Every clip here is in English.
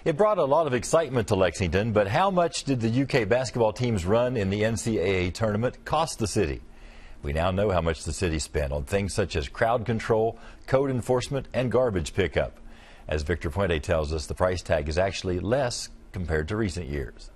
It brought a lot of excitement to Lexington, but how much did the UK basketball team's run in the NCAA tournament cost the city? We now know how much the city spent on things such as crowd control, code enforcement, and garbage pickup. As Victor Puente tells us, the price tag is actually less compared to recent years.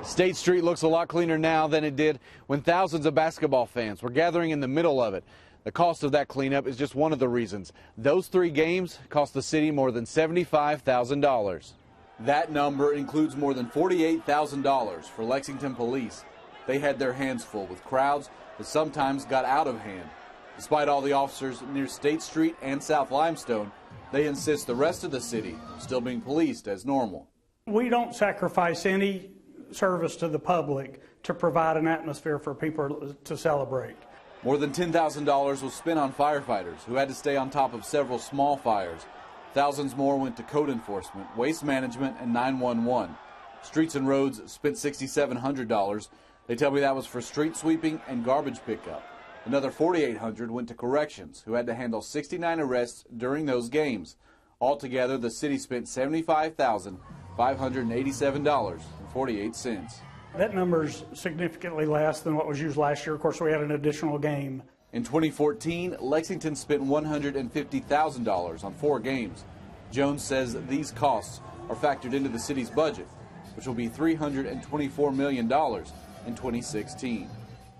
State Street looks a lot cleaner now than it did when thousands of basketball fans were gathering in the middle of it. The cost of that cleanup is just one of the reasons. Those 3 games cost the city more than $75,000. That number includes more than $48,000 for Lexington police. They had their hands full with crowds that sometimes got out of hand. Despite all the officers near State Street and South Limestone, they insist the rest of the city is still being policed as normal. We don't sacrifice any service to the public to provide an atmosphere for people to celebrate. More than $10,000 was spent on firefighters who had to stay on top of several small fires. Thousands more went to code enforcement, waste management, and 911. Streets and Roads spent $6,700. They tell me that was for street sweeping and garbage pickup. Another $4,800 went to corrections, who had to handle 69 arrests during those games. Altogether, the city spent $75,587.48. That number is significantly less than what was used last year. Of course, we had an additional game. In 2014, Lexington spent $150,000 on 4 games. Jones says these costs are factored into the city's budget, which will be $324 million in 2016.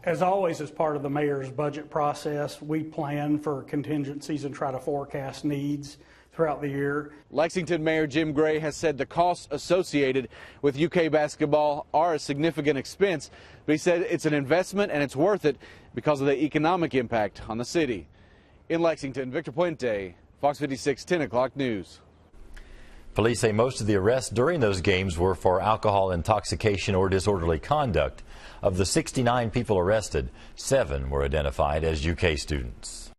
As always, as part of the mayor's budget process, we plan for contingencies and try to forecast needs throughout the year. Lexington Mayor Jim Gray has said the costs associated with UK basketball are a significant expense, but he said it's an investment and it's worth it because of the economic impact on the city. In Lexington, Victor Puente, Fox 56 10 o'clock news. Police say most of the arrests during those games were for alcohol intoxication or disorderly conduct. Of the 69 people arrested, 7 were identified as UK students.